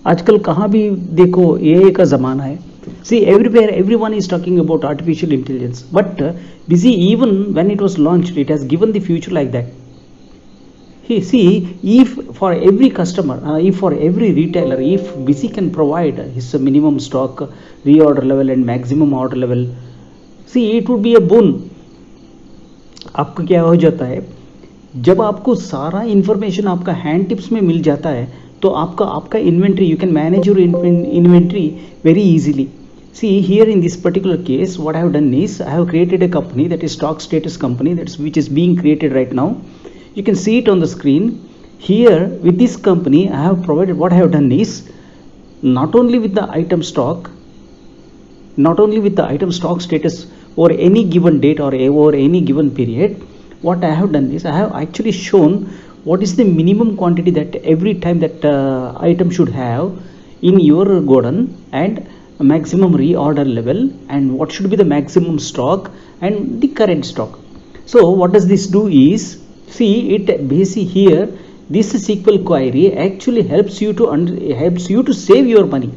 आजकल कहाँ भी देखो एआई का ज़माना है. See, everywhere everyone is talking about artificial intelligence, but busy even when it was launched, it has given the future like that. See, if for every customer, if for every retailer, if busy can provide his minimum stock, reorder level and maximum order level, see, it would be a boon. आपको क्या हो जाता है, जब आपको सारा information आपका hand tips में मिल जाता है, तो आपका inventory, you can manage your inventory very easily. See here in this particular case, what I have done is I have created a company, that is stock status company, which is being created right now. You can see it on the screen. Here with this company I have provided, what I have done is not only with the item stock status or any given date or over any given period, what I have done is I have actually shown what is the minimum quantity that every time that item should have in your godown, and maximum reorder level, and what should be the maximum stock and the current stock. So what does this do is, see it basically here, this SQL query actually helps you to save your money.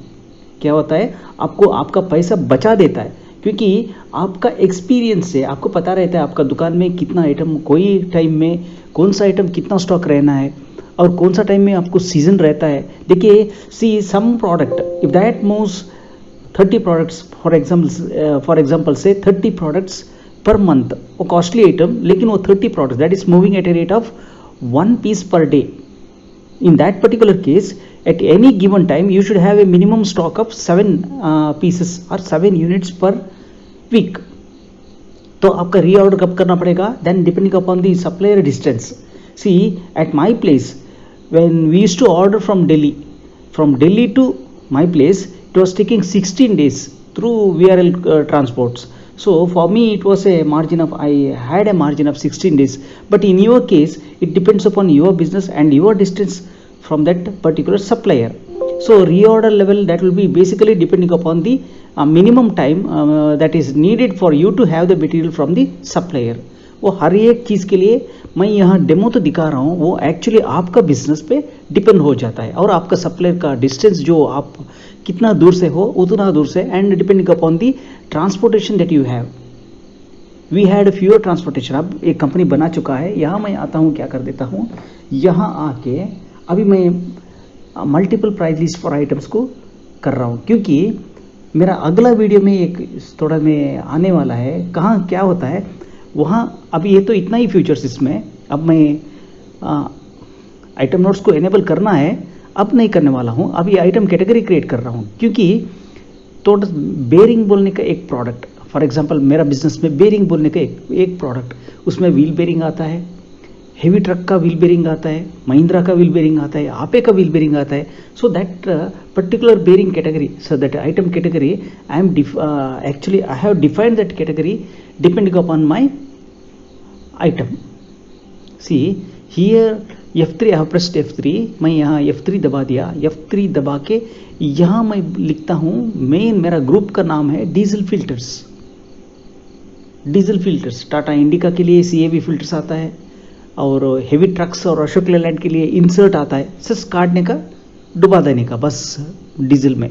क्या होता है, आपको आपका पैसा बचा देता है, क्योंकि आपका एक्सपीरियंस से आपको पता रहता है आपका दुकान में कितना आइटम, कोई टाइम में कौन सा आइटम कितना स्टॉक रहना है और कौन सा टाइम में आपको सीजन रहता है. देखिए, see some product if that moves 30 products, for example say 30 products per month, वो कॉस्टली आइटम, लेकिन वो 30 products that is moving at a rate of 1 piece per day. In that particular case, at any given time you should have a minimum stock of 7 pieces or 7 units per week. तो आपका reorder कब करना पड़ेगा, then depending upon the supplier distance. See, at my place, when we used to order from Delhi to my place, it was taking 16 days through VRL transports. So for me it was I had a margin of 16 days. But in your case, it depends upon your business and your distance from that particular supplier. So reorder level, that will be basically depending upon the minimum time that is needed for you to have the material from the supplier. वो हर एक चीज़ के लिए मैं यहाँ demo तो दिखा रहा हूँ, वो एक्चुअली आपका बिजनेस पे डिपेंड हो जाता है, और आपका सप्लायर का डिस्टेंस जो आप कितना दूर से हो उतना दूर से, and depending upon the transportation that you have. We had fewer transportation. अब एक कंपनी बना चुका है, यहाँ मैं आता हूँ, क्या कर देता हूँ, यहाँ आके अभी मैं multiple price list for items को कर रहा हूँ, क्योंकि मेरा अगला वीडियो में एक थोड़ा में आने वाला है, कहाँ क्या होता है वहाँ. अभी ये तो इतना ही फीचर्स इसमें, अब मैं आइटम नोट्स को एनेबल करना है, अब नहीं करने वाला हूँ, अभी आइटम कैटेगरी क्रिएट कर रहा हूँ, क्योंकि तो बेरिंग बोलने का एक प्रोडक्ट, फॉर एग्जांपल मेरा बिजनेस में बेरिंग बोलने का एक प्रोडक्ट, उसमें व्हील बेरिंग आता है, हेवी ट्रक का व्हील बेरिंग आता है, महिंद्रा का व्हील बेरिंग आता है, आपे का व्हील बेरिंग आता है. So that particular bearing category, so that item category I am actually I have defined that category depending upon my item. See here F3, I have pressed F3, मैं यहाँ F3 दबा दिया, F3 दबा के यहाँ मैं लिखता हूँ, मेन मेरा ग्रुप का नाम है डीजल फिल्टर्स. टाटा इंडिका के लिए CAV फिल्टर्स आता है, और हेवी ट्रक्स और अशोक लेलैंड के लिए इंसर्ट आता है, सिर्फ काटने का, डुबा देने का, बस डीजल में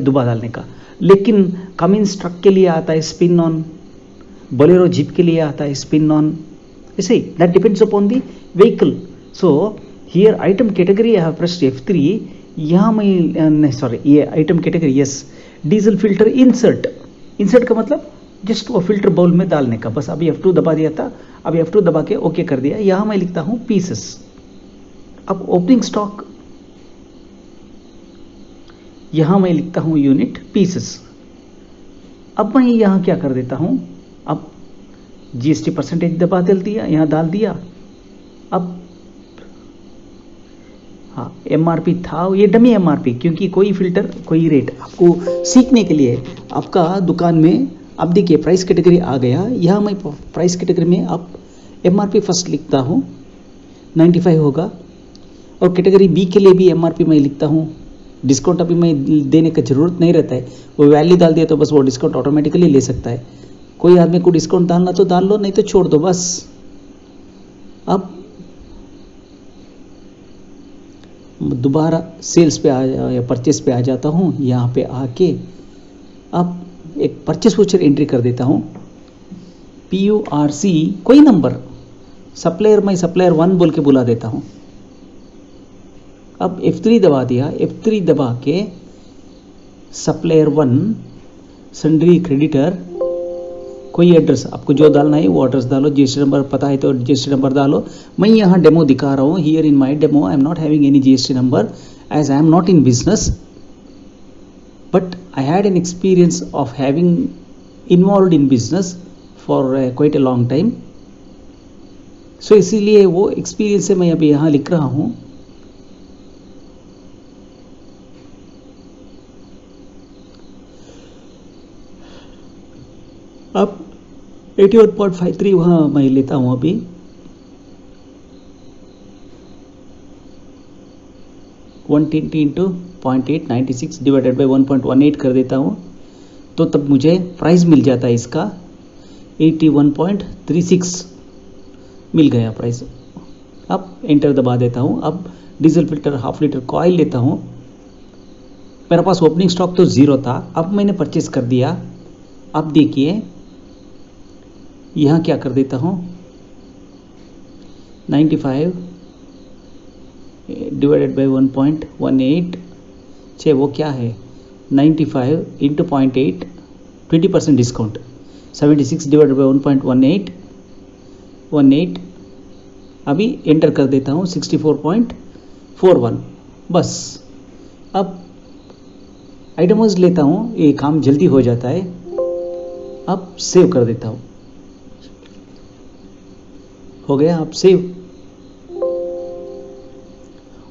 डुबा डालने का. लेकिन कमिंस ट्रक के लिए आता है स्पिन ऑन, बोलेरो जीप के लिए आता है spin on. You see, that depends upon the vehicle. So here item category I have pressed F3. यहाँ मैं sorry, ये item category, yes, diesel filter insert का मतलब जस्ट वो फिल्टर बाउल में डालने का, बस अभी F2 दबा दिया था, अभी F2 दबा के ओके कर दिया. यहाँ मैं लिखता हूँ पीसेस. अब ओपनिंग स्टॉक, यहाँ मैं लिखता हूँ यूनिट पीसेस. अब मैं यहाँ क्या कर देता हूँ, अब GST परसेंटेज दबा दिया, यहाँ डाल दिया. अब हाँ, MRP था, ये डमी MRP, क्योंकि कोई फिल्टर कोई रेट आपको सीखने के लिए आपका दुकान में. अब देखिए प्राइस कैटेगरी आ गया, यहाँ मैं प्राइस कैटेगरी में अब MRP फर्स्ट लिखता हूँ, 95 होगा, और कैटेगरी B के लिए भी MRP मैं लिखता हूँ. डिस्काउंट अभी मैं देने का ज़रूरत नहीं रहता है, वो वैल्यू डाल दिया तो बस वो डिस्काउंट ऑटोमेटिकली ले सकता है. कोई आदमी को डिस्काउंट डालना तो डाल लो, नहीं तो छोड़ दो बस. अब दोबारा सेल्स पे या परचेस पे आ जाता हूँ। यहाँ पे आके अब एक परचेस वाउचर एंट्री कर देता हूँ, PURC कोई नंबर, सप्लायर मैं सप्लायर 1 बोल के बुला देता हूँ। अब F3 दबा दिया, F3 दबा के सप्लायर 1 सन्ड्री क्रेडिटर, कोई एड्रेस आपको जो डालना है वो एड्रेस डालो, GST नंबर पता है तो GST नंबर डालो। मैं यहाँ डेमो दिखा रहा हूँ, here in my demo I am not having any GST number as I am not in business, but I had an experience of having involve in business for quite a long time. So इसीलिए वो experience से मैं अभी यहाँ लिख रहा हूँ। अब 81.53 वहाँ मैं लेता हूँ अभी। इंटू 0.8 96 डिवाइडेड बाई 1.18 कर देता हूँ, तो तब मुझे प्राइस मिल जाता है इसका 81.36 मिल गया प्राइस। अब एंटर दबा देता हूँ। अब diesel filter half litre coil लेता हूँ। मेरे पास ओपनिंग स्टॉक तो 0 था, अब मैंने परचेस कर दिया। अब देखिए यहाँ क्या कर देता हूँ, 95 डिवाइडेड बाई 1.18 छे वो क्या है 95 इंटू 0.8 20% डिस्काउंट 76 डिवाइडेड बाई 1.18 अभी एंटर कर देता हूँ 64.41 बस। अब आइटम्स लेता हूँ, ये काम जल्दी हो जाता है। अब सेव कर देता हूँ, हो गया। अब सेव।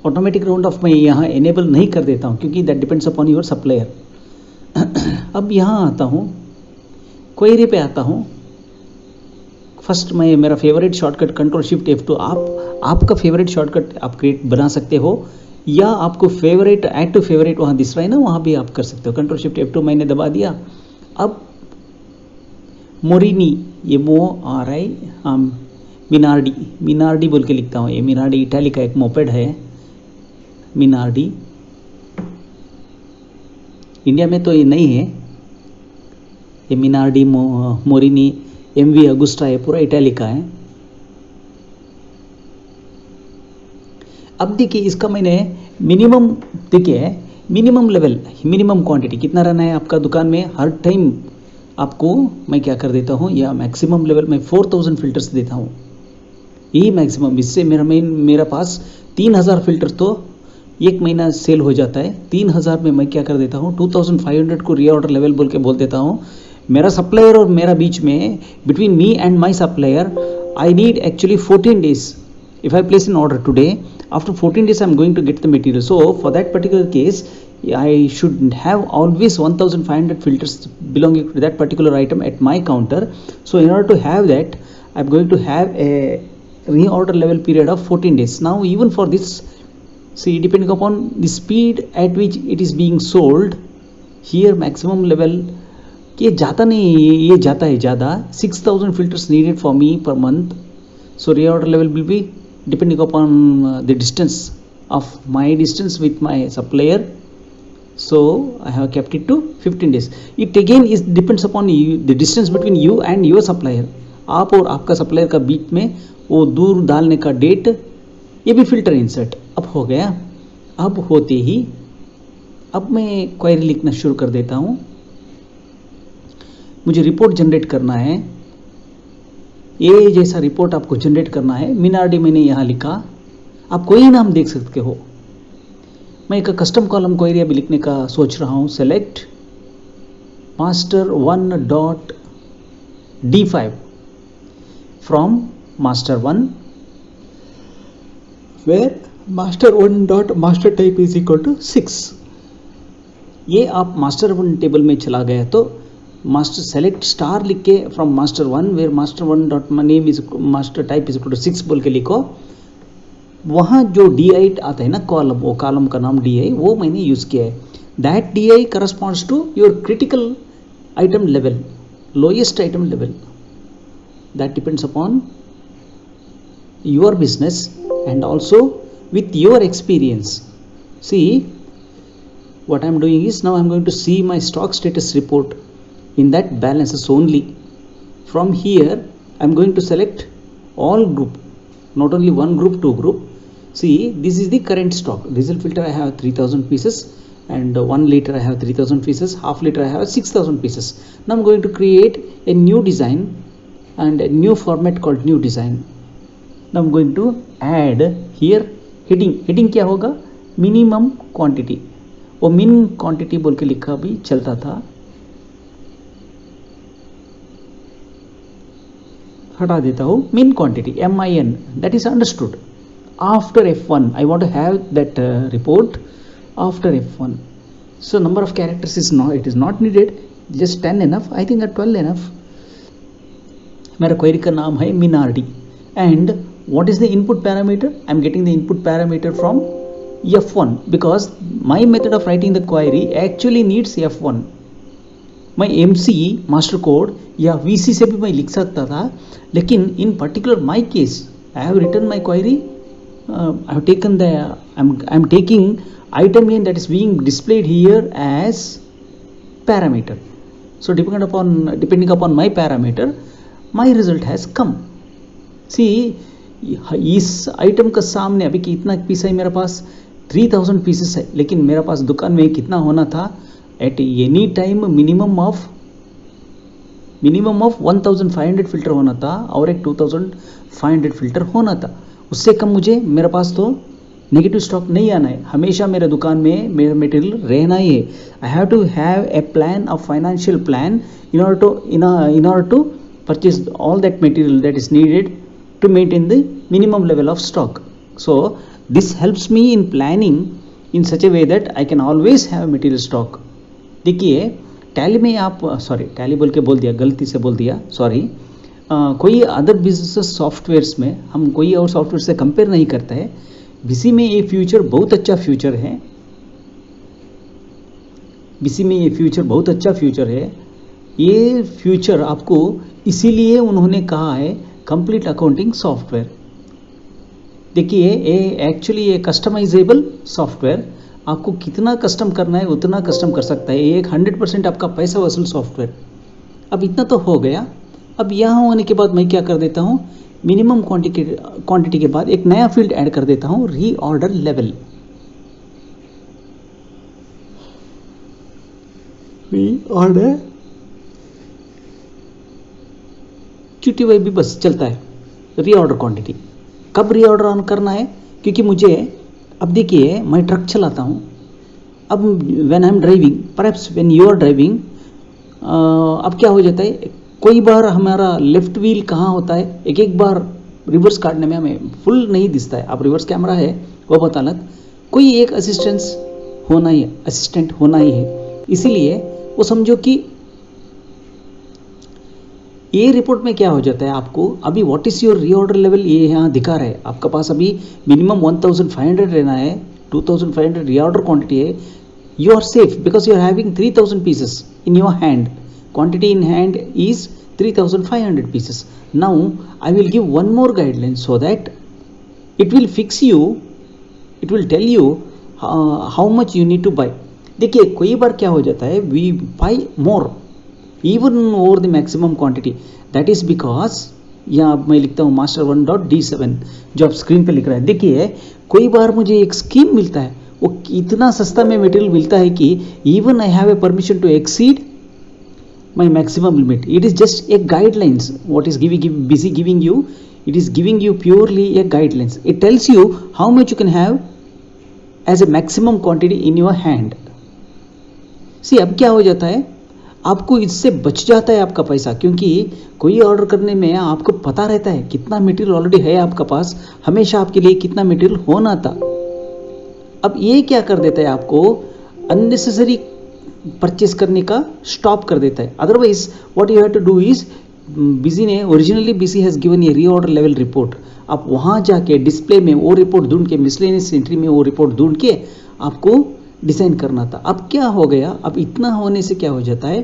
ऑटोमेटिक राउंड ऑफ मैं यहाँ एनेबल नहीं कर देता हूँ क्योंकि that depends upon your supplier. अब यहाँ आता हूँ, क्वेरी पे आता हूँ। फर्स्ट मैं मेरा favourite shortcut control shift F2, आपका फेवरेट शॉर्टकट आप क्रिएट बना सकते हो, या आपको फेवरेट ऐड टू फेवरेट वहाँ दिख रहा है ना, वहाँ भी आप कर सकते हो। कंट्रोल शिफ्ट F2 मैंने दबा दिया। अब मोरिनी, ये MORI मिनार्डी बोल के लिखता हूँ। ये मिनार्डी इटाली का एक मोपेड है, मिनार्डी। इंडिया में तो ये नहीं है, ये मिनार्डी मोरिनी MV अगुस्टा है, पूरा इटाली का है। अब देखिए इसका मैंने मिनिमम, देखिए मिनिमम लेवल, मिनिमम क्वांटिटी कितना रहना है आपका दुकान में हर टाइम आपको मैं क्या कर देता हूँ, या मैक्सिमम लेवल में 4000 फिल्टर्स देता हूँ, यही मैक्सिमम। इससे मेरा पास 3000 फिल्टर तो एक महीना सेल हो जाता है। 3000 में मैं क्या कर देता हूँ, 2500 को रीऑर्डर लेवल बोल के बोल देता हूँ। मेरा सप्लायर और मेरा बीच में, between me and my supplier, I need actually 14 days. If I place an order today, after 14 days I am going to get the material. So for that particular case, I should have always 1500 filters belonging to that particular item at my counter. So in order to have that, I am going to have a reorder level period of 14 days. Now even for this, see, depending upon the speed at which it is being sold, here maximum level ये जाता नहीं, ये जाता है ज़्यादा। 6000 filters needed for me per month. So reorder level will be depending upon the distance of my distance with my supplier. So I have kept it to 15 days. It again is depends upon you, the distance between you and your supplier. आप और आपका supplier का बीच में वो दूर डालने का date, ये भी फिल्टर इंसर्ट अब हो गया। अब होते ही अब मैं क्वेरी लिखना शुरू कर देता हूँ। मुझे रिपोर्ट जनरेट करना है, ये जैसा रिपोर्ट आपको जनरेट करना है। मिनार्डी मैंने यहाँ लिखा, आप कोई नाम देख सकते हो। मैं एक कस्टम कॉलम क्वेरी अभी लिखने का सोच रहा हूँ। Select master 1.D5 from master 1 where master one dot master type is equal to 6। ये आप मास्टर 1 टेबल में चला गया तो मास्टर सेलेक्ट स्टार लिख के from master 1 where master 1 dot name is master type is equal to 6 बोल के लिखो। वहाँ जो DI आता है ना कॉलम, वो कॉलम का नाम DI, वो मैंने यूज़ किया है। That DI corresponds to your critical item level, lowest item level. That depends upon your business and also with your experience. See, what I'm doing is now I'm going to see my stock status report in that balances only. From here I'm going to select all group, not only one group, two group. See, this is the current stock. Diesel filter I have 3000 pieces, and 1 liter I have 3000 pieces, half liter I have 6000 pieces. Now I'm going to create a new design and a new format called new design. Now I'm going to add here heading क्या होगा, minimum quantity. वो min quantity बोल के लिखा भी चलता था, हटा देता हूँ min quantity, MIN, that is understood. After F1 I want to have that report after F1. So number of characters is not needed, just 10 enough, I think 12 enough. मेरा क्वेरी का नाम है minRD, and what is the input parameter? I'm getting the input parameter from F1 because my method of writing the query actually needs F1. मैं MC master code या VC से भी मैं लिख सकता था, लेकिन in particular my case I have written my query, I have taken I'm taking item name that is being displayed here as parameter. So depending upon my parameter, my result has come. See, इस item का सामने अभी कितना piece है मेरे पास, 3000 pieces है, लेकिन मेरे पास दुकान में कितना होना था, at any time minimum of 1500 filter होना था और एक 2500 फिल्टर होना था. उससे कम मुझे मेरे पास तो नेगेटिव स्टॉक नहीं आना है, हमेशा मेरे दुकान में मेरा मटेरियल रहना ही है. I have to have a plan, a financial plan in order to purchase all that material that is needed to maintain the minimum level of stock. So this helps me in planning in such a way that I can always have material stock. देखिए tally में आप tally बोल के बोल दिया, गलती से बोल दिया, सॉरी. कोई अदर बिजनेस सॉफ्टवेयर्स में हम कोई और सॉफ्टवेयर से कंपेयर नहीं करते हैं. बीसी में ये फ्यूचर बहुत अच्छा फ्यूचर है, बीसी में ये फ्यूचर बहुत अच्छा फ्यूचर है. ये फ्यूचर आपको इसीलिए उन्होंने कहा है कंप्लीट अकाउंटिंग सॉफ्टवेयर. देखिए ये एक्चुअली ये कस्टमाइजेबल सॉफ्टवेयर, आपको कितना कस्टम करना है उतना कस्टम कर सकता है. ये एक 100% आपका पैसा वसूल सॉफ्टवेयर. अब इतना तो हो गया. अब यहाँ होने के बाद मैं क्या कर देता हूँ, मिनिमम क्वांटिटी के बाद एक नया फील्ड ऐड कर देता हूँ, रीऑर्डर लेवल. रीऑर्डर QTY भी बस चलता है. रीऑर्डर क्वांटिटी कब रीऑर्डर ऑन करना है, क्योंकि मुझे अब देखिए मैं ट्रक चलाता हूँ. अब when I am driving, perhaps when you are driving, अब क्या हो जाता है, कोई बार हमारा लेफ्ट व्हील कहाँ होता है, एक बार रिवर्स काटने में हमें फुल नहीं दिखता है. अब रिवर्स कैमरा है वो बहुत अलग, कोई एक असिस्टेंट होना ही है. इसीलिए वो समझो कि ये रिपोर्ट में क्या हो जाता है, आपको अभी what is your reorder level ये यहाँ दिखा रहा है. आपका पास अभी मिनिमम 1500 रहना है, 2500 रीऑर्डर क्वांटिटी है. You are safe because you are having 3000 pieces in your hand. Quantity in hand is 3500 pieces. Now I will give one more guideline so that it will fix you, it will tell you how much you need to buy. देखिए कोई बार क्या हो जाता है, we buy more even over the maximum quantity. That is because यहाँ मैं लिखता हूँ master1.d7 जो आप स्क्रीन पे लिख रहा है. देखिए कोई बार मुझे एक स्कीम मिलता है, वो इतना सस्ता में मटेरियल मिलता है कि even I have a permission to exceed my maximum limit. It is just a guidelines. What is busy giving you? It is giving you purely a guidelines. It tells you how much you can have as a maximum quantity in your hand. See अब क्या हो जाता है, आपको इससे बच जाता है आपका पैसा, क्योंकि कोई ऑर्डर करने में आपको पता रहता है कितना मटेरियल ऑलरेडी है आपका पास, हमेशा आपके लिए कितना मटेरियल होना था. अब ये क्या कर देता है, आपको अननेसेसरी परचेस करने का स्टॉप कर देता है. Otherwise what you have to do is, BC ने originally BC has given a reorder level report. आप वहाँ जाके डिस्प्ले में वो रिपोर्ट ढूंढ के, मिसलेनियस एंट्री में वो रिपोर्ट ढूंढ के आपको डिज़ाइन करना था. अब क्या हो गया, अब इतना होने से क्या हो जाता है,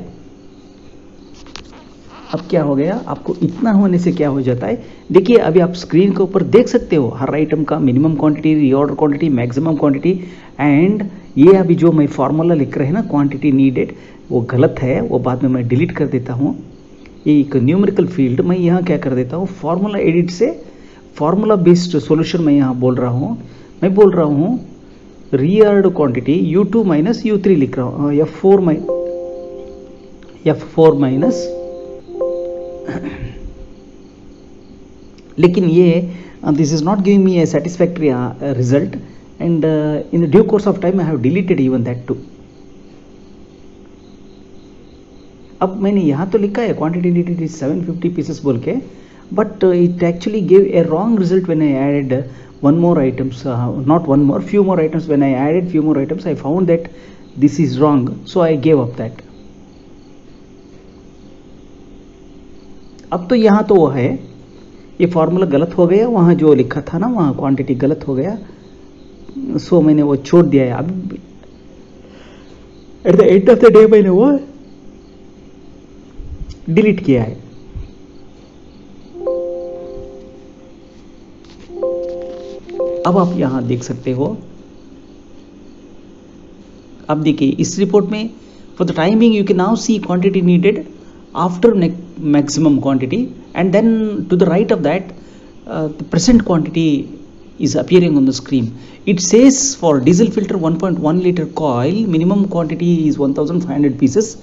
अब क्या हो गया, आपको इतना होने से क्या हो जाता है, देखिए अभी आप स्क्रीन के ऊपर देख सकते हो हर आइटम का minimum quantity, reorder quantity, maximum quantity. And ये अभी जो मैं फॉर्मूला लिख रहे हैं ना क्वांटिटी नीडेड, वो गलत है, वो बाद में मैं डिलीट कर देता हूँ। ये एक न्यूमेरिकल फील्ड मैं यहाँ क्या कर देता हूँ, फार्मूला एडिट से फार्मूला बेस्ड सॉल्यूशन मैं यहाँ बोल रहा हूँ। मैं बोल रहा हूँ reorder quantity U2 minus U3 लिख रहा हूँ, F4 माइनस लेकिन ये this is not giving me a satisfactory result and in the due course of time I have deleted even that too. अब मैंने यहाँ तो लिखा है क्वांटिटी नीडेड इज 750 पीसेस बोल के, but it actually give a wrong result when I added one more items, not one more, few more items. When I added few more items, I found that this is wrong, so I gave up that. अब तो यहाँ तो वो है, ये formula गलत हो गया, वहाँ जो लिखा था ना वहाँ क्वांटिटी गलत हो गया, सो मैंने वो छोड़ दिया है। अब at the end of the day मैंने वो डिलीट किया है। अब आप यहां देख सकते हो, अब देखिए इस रिपोर्ट में for the time being you can now see quantity needed after maximum quantity and then to the right of that the present quantity is appearing on the screen. It says for diesel filter 1.1 liter coil minimum quantity is 1500 pieces,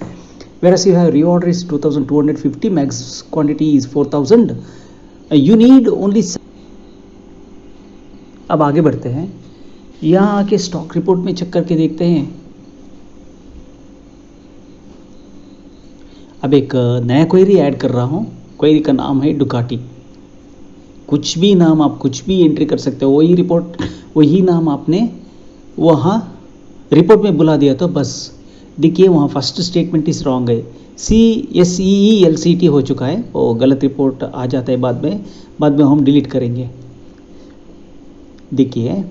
whereas you have reorder is 2250, max quantity is 4000. You need only। अब आगे बढ़ते हैं, यहाँ आके stock report में check करके देखते हैं। अब एक नया क्वेरी ऐड कर रहा हूँ, क्वेरी का नाम है डुकाटी। कुछ भी नाम आप कुछ भी एंट्री कर सकते हो, वही रिपोर्ट वही नाम आपने वहाँ रिपोर्ट में बुला दिया तो बस। देखिए वहाँ फर्स्ट स्टेटमेंट इज रॉन्ग है, CSEELCT हो चुका है, वो गलत रिपोर्ट आ जाता है बाद में हम डिलीट करेंगे। देखिए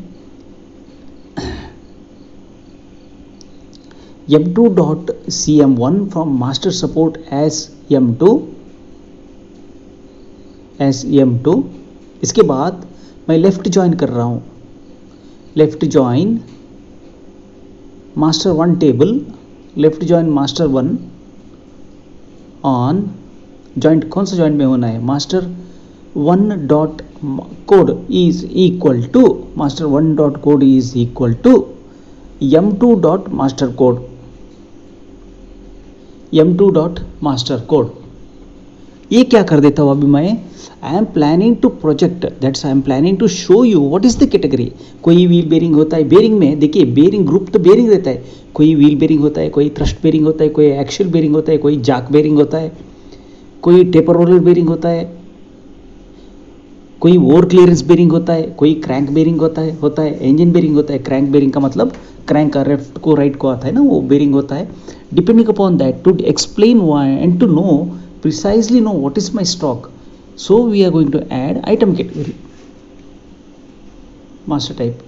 M2.CM1 from master support as M2 इसके बाद मैं लेफ्ट ज्वाइन कर रहा हूँ, left join master 1 table, left join master 1 on joint, कौन सा ज्वाइंट में होना है, master 1 dot code is equal to master 1 dot code is equal to M2 dot master code, M2 dot master code. ये क्या कर देता हूँ अभी मैं, I am planning to project, that's I am planning to show you what is the category. कोई wheel bearing होता है, बेरिंग में देखिए बेरिंग ग्रुप तो बेरिंग रहता है, कोई व्हील बेरिंग होता है, कोई थ्रस्ट बेरिंग होता है, कोई एक्सल बेरिंग होता है, कोई जैक बेरिंग होता है, कोई टेपर रोलर बेरिंग होता है, कोई ओवर क्लियरेंस बेरिंग होता है, कोई क्रैंक बेरिंग होता है, इंजन बेरिंग होता है। क्रैंक बेरिंग का मतलब क्रैंक का लेफ्ट को राइट को आता है ना, वो बेरिंग होता है। Depending upon that to explain why and to know precisely know what is my stock, so we are going to add item category master type।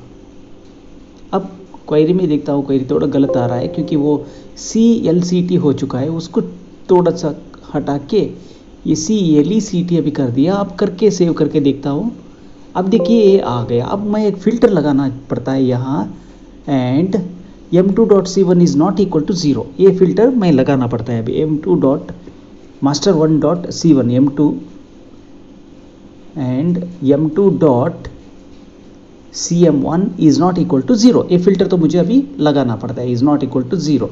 अब क्वेरी में देखता हूँ क्वेरी थोड़ा गलत आ रहा है क्योंकि वो CLCT हो चुका है, उसको थोड़ा सा हटा के ये CLECT अभी कर दिया। अब करके सेव करके देखता हूँ, अब देखिए ये आ गया। अब मैं एक फिल्टर लगाना पड़ता है यहाँ, and M2.C1 is not equal to 0, ये फिल्टर मैं लगाना पड़ता है अभी। M2 dot master 1 dot C1 M2 and M2 dot CM1 is not equal to 0, ये फिल्टर तो मुझे अभी लगाना पड़ता है, is not equal to 0,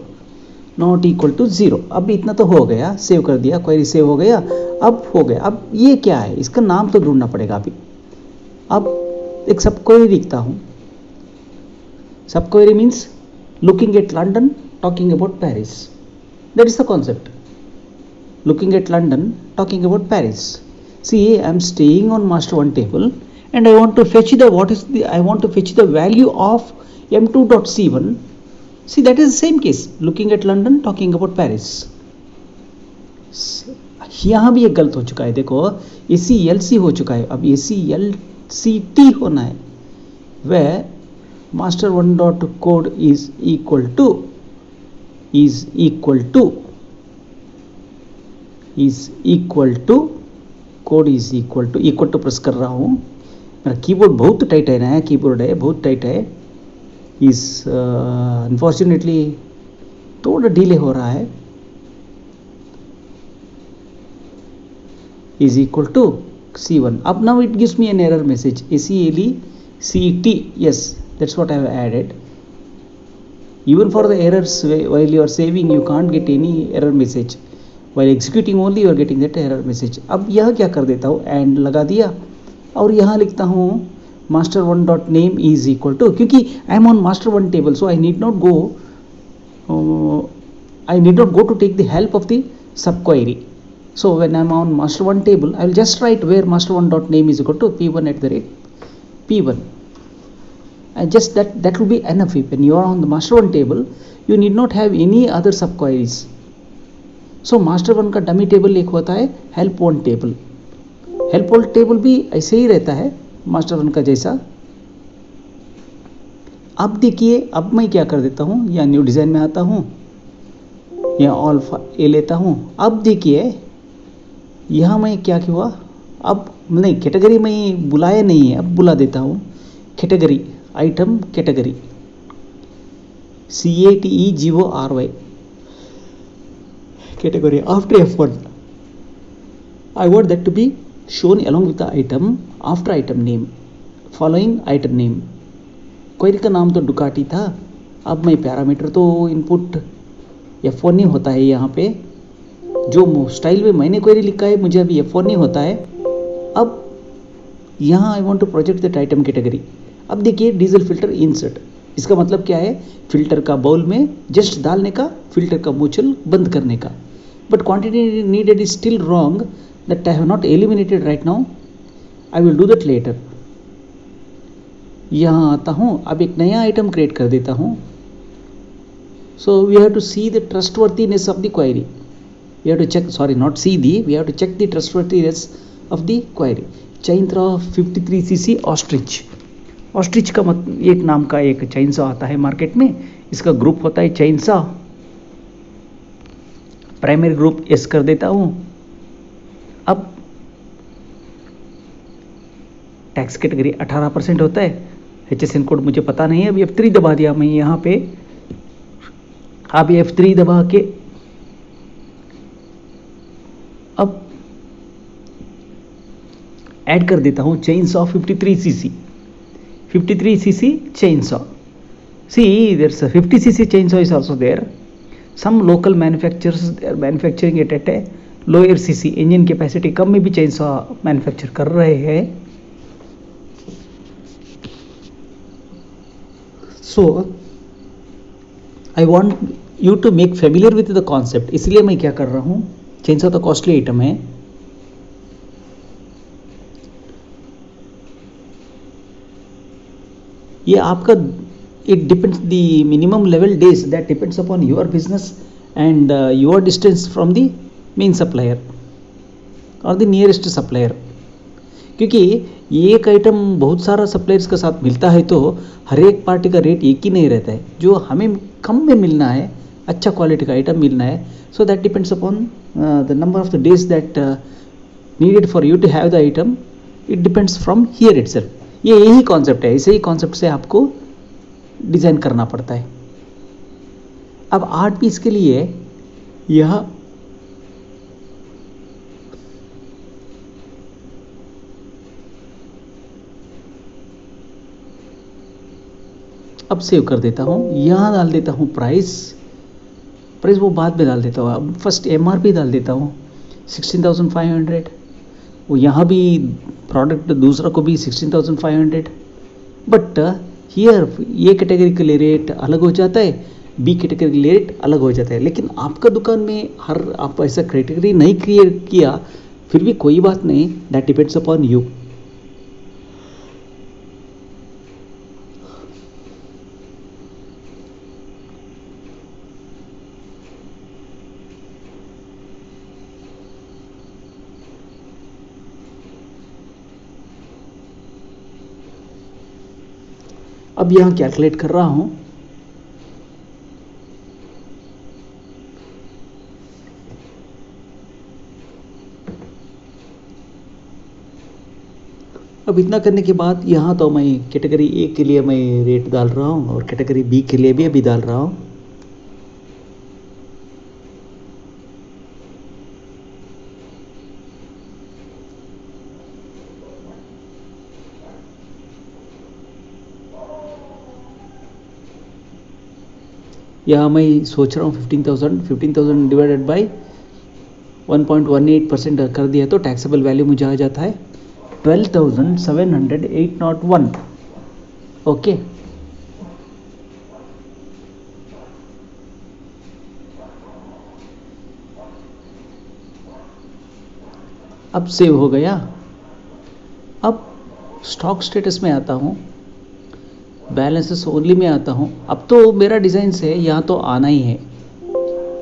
not equal to 0। अब इतना तो हो गया, सेव कर दिया, क्वेरी सेव हो गया, अब हो गया। अब ये क्या है, इसका नाम तो ढूंढना पड़ेगा अभी। अब एक सब क्वेरी लिखता हूँ, सब query means looking at London talking about Paris, that is the concept. Looking at London, talking about Paris. See, I am staying on master 1 table and I want to fetch the value of M2.C1. See, that is the same case. Looking at London, talking about Paris. यहाँ भी एक गलत हो चुका है, देखो ACLC हो चुका है, अब ACLCT होना है, where master 1 dot code is equal to is equal to, code is equal to press कर रहा हूँ, मेरा कीबोर्ड बहुत टाइट है, नया कीबोर्ड है, बहुत टाइट है, इस अनफॉर्चुनेटली थोड़ा डिले हो रहा है, is equal to C1. Up now it gives me an error message, ACLECT. Yes, that's what I have added. Even for the errors, while you are saving you can't get any error message, while executing only you are getting that error message. अब यह क्या कर देता हूँ, and लगा दिया और यहाँ लिखता हूँ master one dot name is equal to, क्योंकि I am on master one table, so I need not go to take the help of the subquery. So when I am on master one table, I will just write where master one dot name is equal to p1 at the rate p1, and just that will be enough. When you are on the master one table, you need not have any other subqueries. So master one का dummy table एक होता है help one table, help one table भी ऐसे ही रहता है master one का जैसा। अब देखिए, अब मैं क्या कर देता हूँ, या न्यू डिज़ाइन में आता हूँ, या ऑल ए लेता हूँ। अब देखिए यहाँ मैं क्या हुआ, अब नहीं, कैटेगरी में बुलाया नहीं है, अब बुला देता हूँ category, item category, CATEGORY category. After F1 I want that to be shown along with the item after item name, following item name. Query का नाम तो डुकाटी था, अब मैं पैरामीटर तो इनपुट F1 नहीं होता है, यहाँ पे जो स्टाइल में मैंने क्वेरी लिखा है मुझे अभी F1 नहीं होता है। अब यहाँ I want to project that item category. अब देखिए डीजल फिल्टर इंसर्ट, इसका मतलब क्या है, फिल्टर का बाउल में जस्ट डालने का, फिल्टर का मूचल बंद करने का। But quantity needed is still wrong, that I have not eliminated right now, I will do that later. यहाँ आता हूँ, अब एक नया आइटम क्रिएट कर देता हूँ। So we have to see the trustworthiness of the query, we have to check, sorry not see the, we have to check the trustworthiness of the query. Chainsaw 53cc ostrich, ostrich का मतलब एक नाम का एक chainsaw आता है market में, इसका ग्रुप होता है chainsaw, प्राइमरी ग्रुप एस कर देता हूँ। अब टैक्स कैटेगरी 18% होता है, HSN कोड मुझे पता नहीं है, अभी F3 दबा दिया मैं यहाँ पे। अब F3 दबा के अब ऐड कर देता हूँ chainsaw 53cc chainsaw. See, there's a 50cc chainsaw is also there. Some local manufacturers they are manufacturing it at a lower cc, engine capacity कम में भी chainsaw manufacture कर रहे हैं। So I want you to make familiar with the concept, इसलिए मैं क्या कर रहा हूँ, chainsaw तो कॉस्टली आइटम है, ये आपका it depends the minimum level days, that depends upon your business and your distance from the main supplier or the nearest supplier. क्योंकि ये एक आइटम बहुत सारा सप्लायर्स के साथ मिलता है तो हर एक पार्टी का रेट एक ही नहीं रहता है, जो हमें कम में मिलना है, अच्छा क्वालिटी का आइटम मिलना है, so that depends upon the number of the days that needed for you to have the item, it depends from here itself. ये यही कॉन्सेप्ट है, इसे ही कॉन्सेप्ट से आपको डिज़ाइन करना पड़ता है। अब 8 पीस के लिए यह अब सेव कर देता हूँ, यहाँ डाल देता हूँ प्राइस वो बाद में डाल देता हूँ। अब फर्स्ट MRP डाल देता हूँ 16,500, वो यहाँ भी प्रोडक्ट दूसरा को भी 16,500, बट हियर ये कैटेगरी के लिए रेट अलग हो जाता है, बी कैटेगरी के लिए रेट अलग हो जाता है। लेकिन आपका दुकान में हर आप ऐसा कैटेगरी नहीं क्रिएट किया, फिर भी कोई बात नहीं, दैट डिपेंड्स अपॉन यू। अब यहाँ कैलकुलेट कर रहा हूँ, अब इतना करने के बाद यहाँ तो मैं कैटेगरी ए के लिए मैं रेट डाल रहा हूँ और कैटेगरी बी के लिए भी अभी डाल रहा हूँ। यहाँ मैं सोच रहा हूँ 15,000 डिवाइडेड बाई 1.18% कर दिया तो टैक्सेबल वैल्यू मुझे आ जाता है 12,708.01। ओके, अब सेव हो गया। अब स्टॉक स्टेटस में आता हूँ, बैलेंसेस ओनली में आता हूँ। अब तो मेरा डिज़ाइन से यहाँ तो आना ही है,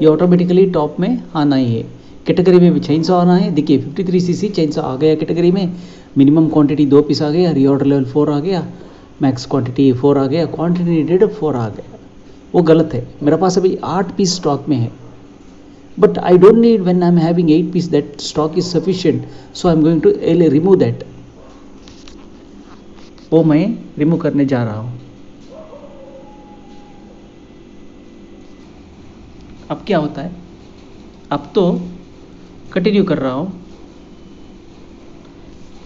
ये ऑटोमेटिकली टॉप में आना ही है। कैटेगरी में भी चेंज आना है, देखिए 53 सीसी चेंज आ गया कैटेगरी में। मिनिमम क्वांटिटी 2 पीस आ गया, रीऑर्डर लेवल 4 आ गया, मैक्स क्वांटिटी 4 आ गया, क्वांटिटी नीडेड 4 आ गया। वो गलत है, मेरे पास अभी 8 पीस स्टॉक में है, but I don't need when I am having 8 piece that stock is sufficient, so I am going to remove that. वो मैं रिमूव करने जा रहा हूँ। अब क्या होता है, अब तो कंटिन्यू कर रहा हूँ।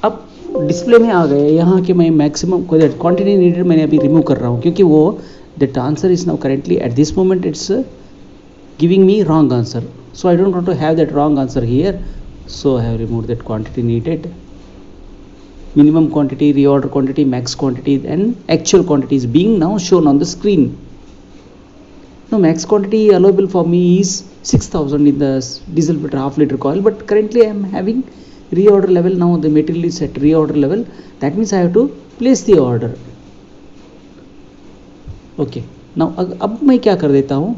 अब डिस्प्ले में आ गए यहाँ के मैं मैक्सिमम क्वांटिटी नीडेड मैंने अभी रिमूव कर रहा हूँ, क्योंकि वो that answer is now currently eight this moment it's giving me wrong answer, so I don't want to have that wrong answer here, so I have removed that quantity needed. Minimum quantity, reorder quantity, max quantity and actual quantity is being now shown on the screen. Now max quantity allowable for me is 6,000 in the diesel filter half liter coil, but currently I am having reorder level. Now the material is at reorder level, that means I have to place the order. Okay, now अब मैं क्या कर देता हूँ,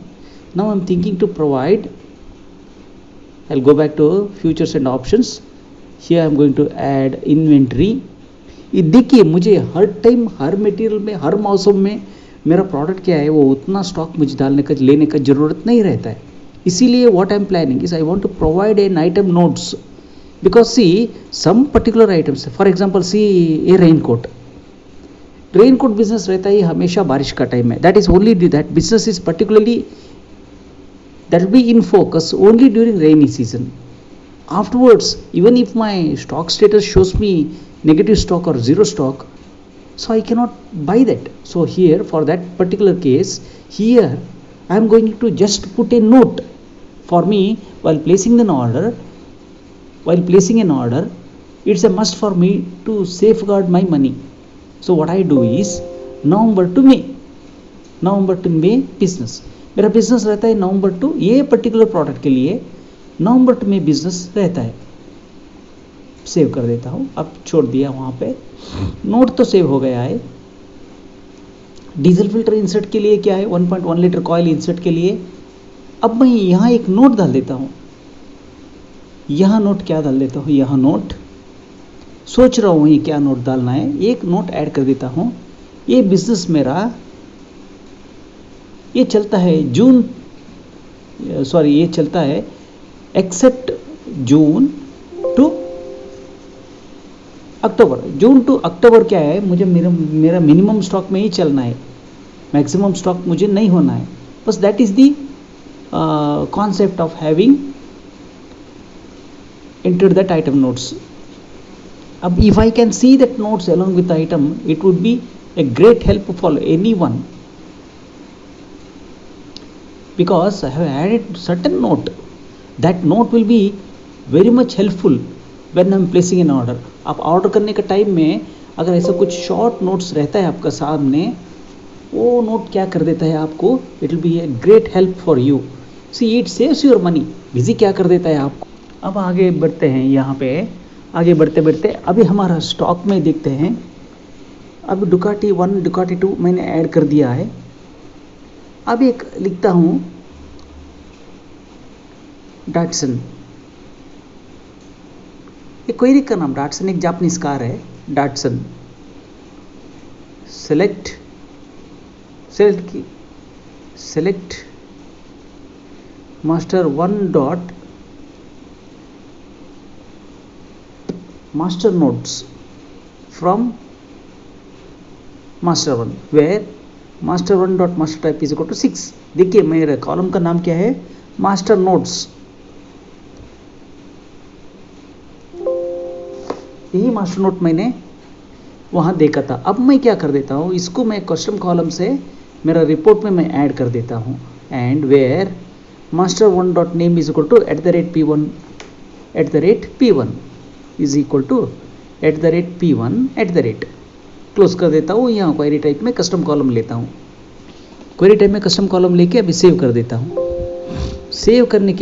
now I am thinking to provide, I'll go back to futures and options. Here I am going to add inventory. ये देखिए मुझे हर time हर material में हर मौसम में मेरा प्रोडक्ट क्या है वो उतना स्टॉक मुझे डालने का लेने का ज़रूरत नहीं रहता है। इसीलिए what I am planning is I want to provide an item notes, because see some particular items, for example see a raincoat business रहता है हमेशा बारिश का टाइम है, that is only that business is particularly that will be in focus only during rainy season. Afterwards, even if my stock status shows me negative stock or zero stock, so I cannot buy that. So here for that particular case, here I am going to just put a note for me while placing an order. It's a must for me to safeguard my money. So what I do is November to May business, मेरा business रहता है नवंबर to, ये particular product के लिए नवंबर to में business रहता है। Save कर देता हूँ, अब छोड़ दिया वहाँ पे, नोट तो सेव हो गया है। डीजल फिल्टर इंसर्ट के लिए क्या है, 1.1 लीटर कॉयल इंसर्ट के लिए अब मैं यहाँ एक नोट डाल देता हूँ। यहाँ नोट क्या डाल देता हूँ, यहाँ नोट सोच रहा हूँ ये क्या नोट डालना है, एक नोट ऐड कर देता हूँ। ये बिजनेस मेरा ये चलता है ये चलता है except June to October. June to October क्या है, मुझे मेरा मिनिमम स्टॉक में ही चलना है, मैक्सिमम स्टॉक मुझे नहीं होना है, बस that is the concept of having entered that item notes. अब if I can see that notes along with the item, it would be a great help for anyone, because I have added certain note. That note will be very much helpful when I am placing an order. आप order करने के time में अगर ऐसा कुछ short notes रहता है आपका सामने, वो नोट क्या कर देता है आपको, it will be a great help for you. See it saves your money. Busy क्या कर देता है आपको। अब आगे बढ़ते हैं, यहाँ पे आगे बढ़ते बढ़ते अभी हमारा स्टॉक में देखते हैं। अब डुकाटी 1 डुकाटी 2 मैंने ऐड कर दिया है। अब एक लिखता हूँ डाटसन, एक क्वेरी का नाम डाटसन, एक जापानीज कार है Datsun. Select master 1 dot master notes from master 1 where master 1 dot master type is equal to 6. देखिए मेरे कॉलम का नाम क्या है, मास्टर नोट्स, यही मास्टर नोट मैंने वहां देखा था. अब मैं क्या कर देता हूं, इसको मैं कस्टम कॉलम से मेरा रिपोर्ट में मैं ऐड कर देता हूं. And where master 1 dot name is equal to @p1 @p1 is equal to @p1 close कर देता हूँ. यहाँ क्वेरी टाइप में कस्टम कॉलम लेता हूँ. क्वेरी टाइप में कस्टम कॉलम लेके अभी सेव कर देता हूँ. सेव करने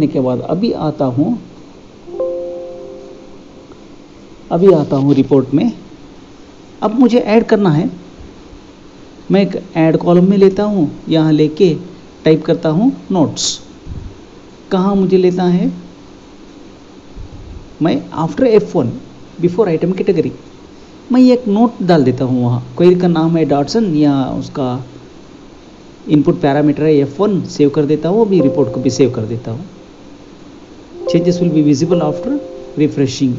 के बाद अभी आता हूँ रिपोर्ट में. अब मुझे ऐड करना है. मैं एक ऐड कॉलम में लेता हूँ, यहाँ लेके टाइप करता हूँ नोट्स. कहाँ मुझे लेता है, मैं after F1 before item category मैं एक नोट डाल देता हूँ. वहाँ क्वेरी का नाम है डॉटसन, या उसका इनपुट पैरामीटर है F1. सेव कर देता हूँ. अभी रिपोर्ट को भी सेव कर देता हूँ. Changes will be visible after refreshing.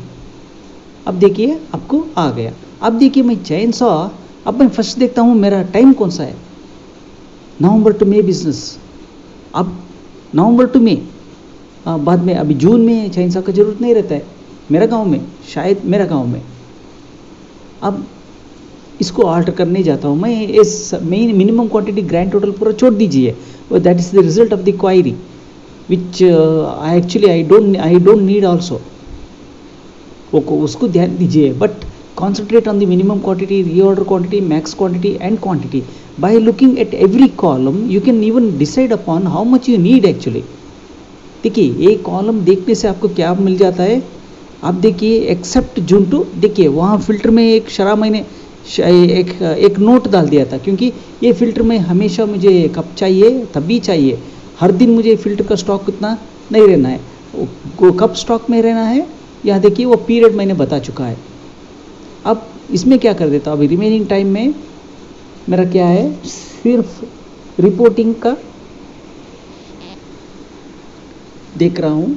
अब देखिए आपको आ गया. अब देखिए मैं चेन सॉ, अब मैं फर्स्ट देखता हूँ मेरा टाइम कौन सा है, नवंबर टू मई बिजनेस. अब नवंबर टू मई, बाद में अभी जून में चेन सॉ का जरूरत नहीं रहता है मेरा गांव में, शायद मेरा गांव में. अब इसको ऑल्टर करने जाता हूँ मैं. इस main minimum quantity grand total पूरा छोड़ दीजिए. That is the result of the query which I don't need also. उसको ध्यान दीजिए, but concentrate on the minimum quantity, reorder quantity, max quantity and quantity. By looking at every column you can even decide upon how much you need actually. देखिए एक column देखने से आपको क्या मिल जाता है. आप देखिए एक्सेप्ट जून टू, देखिए वहाँ फिल्टर में एक शरा मैंने एक नोट डाल दिया था, क्योंकि ये फिल्टर में हमेशा मुझे कब चाहिए तभी चाहिए. हर दिन मुझे फिल्टर का स्टॉक उतना नहीं रहना है. वो कब स्टॉक में रहना है, यहाँ देखिए वो पीरियड मैंने बता चुका है. अब इसमें क्या कर देता हूँ, अभी रिमेनिंग टाइम में मेरा क्या है, सिर्फ रिपोर्टिंग का देख रहा हूँ.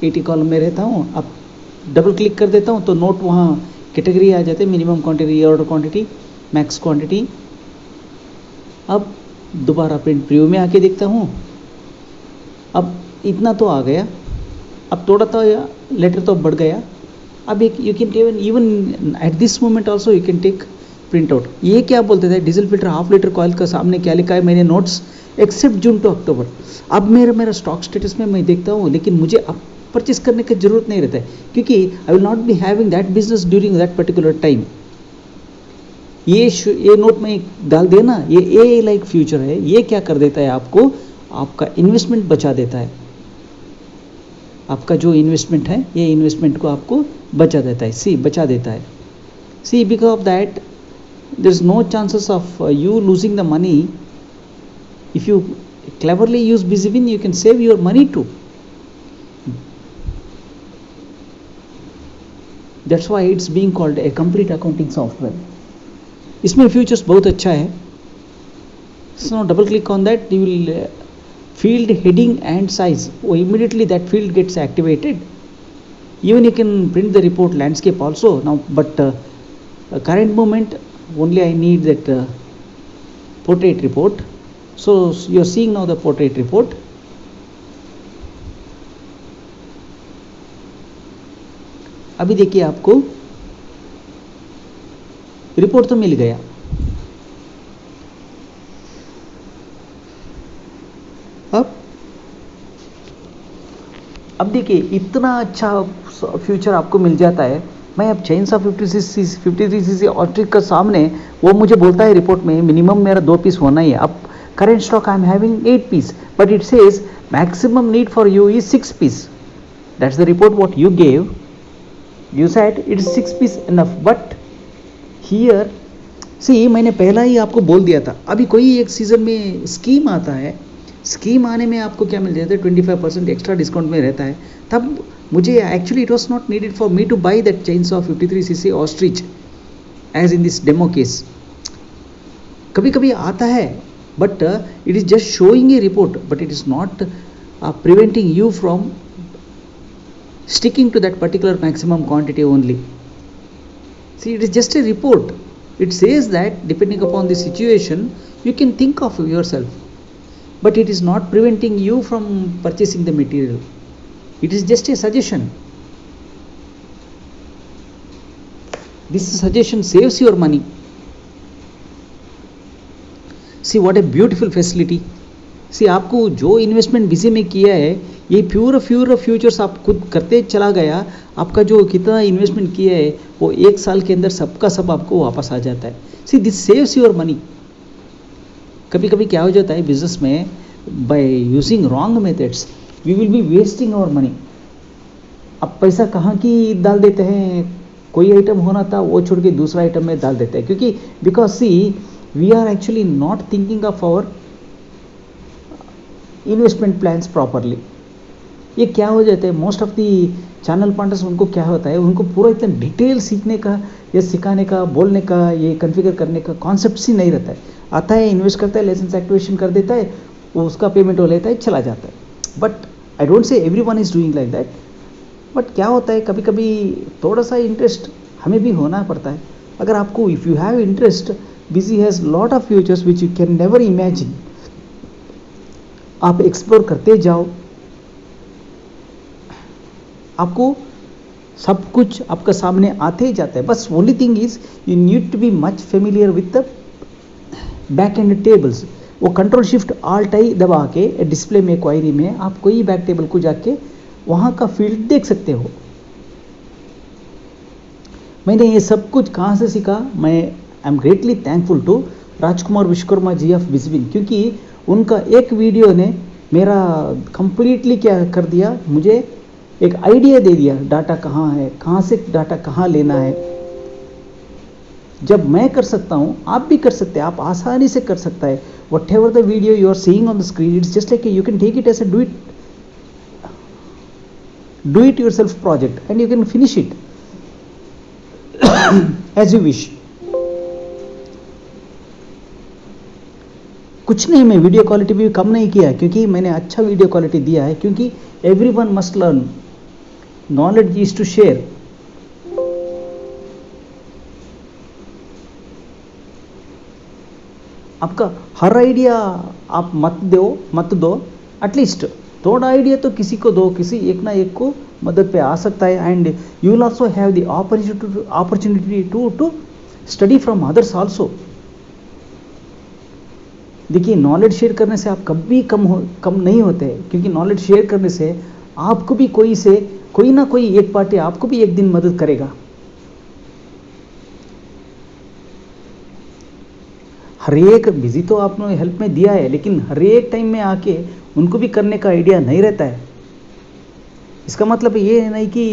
80 कॉलम में रहता हूँ. अब डबल क्लिक कर देता हूँ तो नोट वहाँ कैटेगरी आ जाते हैं, minimum quantity, order quantity, max quantity. अब दोबारा प्रिंट प्रीव्यू में आके देखता हूँ. अब इतना तो आ गया. अब थोड़ा तो लेटर तो बढ़ गया. अब एक you can even at this moment also you can take print out. ये क्या बोलते थे, diesel filter half litre coil का सामने क्या लिखा है, मैंने notes except June to October. अब मेरा स्टॉक स्टेटस में मैं देखता हूँ, लेकिन मुझे अब परचेस करने की जरूरत नहीं रहता है, क्योंकि I will not be having that business during that particular time. ये नोट में डाल देना, ये ए लाइक फ्यूचर है. ये क्या कर देता है, आपको आपका इन्वेस्टमेंट बचा देता है. आपका जो इन्वेस्टमेंट है, ये इन्वेस्टमेंट को आपको बचा देता है. बचा देता है. Because of that there is no chances of you losing the money. If you cleverly use BusyWin, you can save your money too. That's why it's being called a complete accounting software. इसमें features बहुत अच्छा है. So double click on that, you will field heading and size. Immediately that field gets activated. Even you can print the report landscape also now, but current moment only I need that portrait report. So you are seeing now the portrait report. अभी देखिए आपको report तो मिल गया. अब देखिए इतना अच्छा future आपको मिल जाता है. मैं अब चेन्स ऑफ 53cc ऑस्ट्रिच का सामने वो मुझे बोलता है रिपोर्ट में मिनिमम मेरा 2 पीस होना ही है. अब current stock I am having 8 piece, but it says maximum need for you is 6 piece. That's the report what you gave. You said it is 6 piece enough, but here see मैंने पहला ही आपको बोल दिया था. अभी कोई एक सीजन में स्कीम आता है, स्कीम आने में आपको क्या मिल जाता है, 25% एक्स्ट्रा डिस्काउंट में रहता है. तब मुझे actually it was not needed for me to buy that chains of 53cc ostrich as in this demo case. कभी कभी आता है, but it is just showing a report, but it is not preventing you from sticking to that particular maximum quantity only. See, it is just a report. It says that depending upon the situation, you can think of yourself, but it is not preventing you from purchasing the material. It is just a suggestion. This suggestion saves your money. See what a beautiful facility. See, आपको जो investment BC में किया है, ये pure futures आप खुद करते चला गया, आपका जो कितना इन्वेस्टमेंट किया है वो 1 साल के अंदर सबका सब आपको वापस आ जाता है. See this saves your money. कभी कभी क्या हो जाता है बिजनेस में, by using wrong methods we will be wasting our money. अब पैसा कहाँ की डाल देते हैं, कोई आइटम होना था वो छोड़ के दूसरा आइटम में डाल देते हैं, क्योंकि because see we are actually not thinking of our investment plans properly. ये क्या हो जाता है, most of the channel partners, उनको क्या होता है, उनको पूरा इतना डिटेल सीखने का या सिखाने का, बोलने का, ये कॉन्फ़िगर करने का कॉन्सेप्ट ही नहीं रहता है. आता है, इन्वेस्ट करता है, लाइसेंस एक्टिवेशन कर देता है, वो उसका पेमेंट हो लेता है, चला जाता है. But I don't say everyone is doing like that. But क्या होता है, कभी कभी थोड़ा सा इंटरेस्ट हमें भी होना पड़ता है. अगर आपको, if you have interest, busy has lot of futures which you can never imagine. आप एक्सप्लोर करते जाओ, आपको सब कुछ आपका सामने आते ही जाता है. बस only thing is you need to be much familiar with the back end tables. वो कंट्रोल शिफ्ट आल्ट आई दबा के डिस्प्ले में, क्वायरी में आप कोई बैक टेबल को जाके वहाँ का फील्ड देख सकते हो. मैंने ये सब कुछ कहाँ से सीखा, मैं I am greatly thankful to Rajkumar Vishwakarma ji of बिजबिन, क्योंकि उनका एक वीडियो ने मेरा कंप्लीटली क्या कर दिया, मुझे एक आइडिया दे दिया डाटा कहाँ है, कहाँ से डाटा कहाँ लेना है. जब मैं कर सकता हूँ आप भी कर सकते हैं, आप आसानी से कर सकता है. Whatever the video you are seeing on the screen, it's just like you can take it as a do it yourself project and you can finish it as you wish. कुछ नहीं, मैं video quality भी कम नहीं किया, क्योंकि मैंने अच्छा video quality दिया है, क्योंकि everyone must learn, knowledge is to share. आपका हर आइडिया आप मत दो, एटलीस्ट थोड़ा आइडिया तो किसी को दो, किसी एक ना एक को मदद पे आ सकता है. And you will also have the opportunity to study from others also. देखिए, नॉलेज शेयर करने से आप कभी कम नहीं होते, क्योंकि नॉलेज शेयर करने से आपको भी कोई ना कोई एक पार्टी आपको भी एक दिन मदद करेगा. हर एक बिजी तो आपने हेल्प में दिया है, लेकिन हर एक टाइम में आके उनको भी करने का आइडिया नहीं रहता है. इसका मतलब ये नहीं कि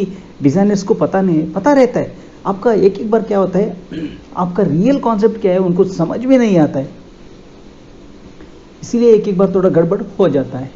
डिज़ाइनर्स को पता नहीं, पता रहता है. आपका एक बार क्या होता है, आपका रियल कॉन्सेप्ट क्या है उनको समझ में नहीं आता है, इसीलिए एक बार थोड़ा गड़बड़ हो जाता है.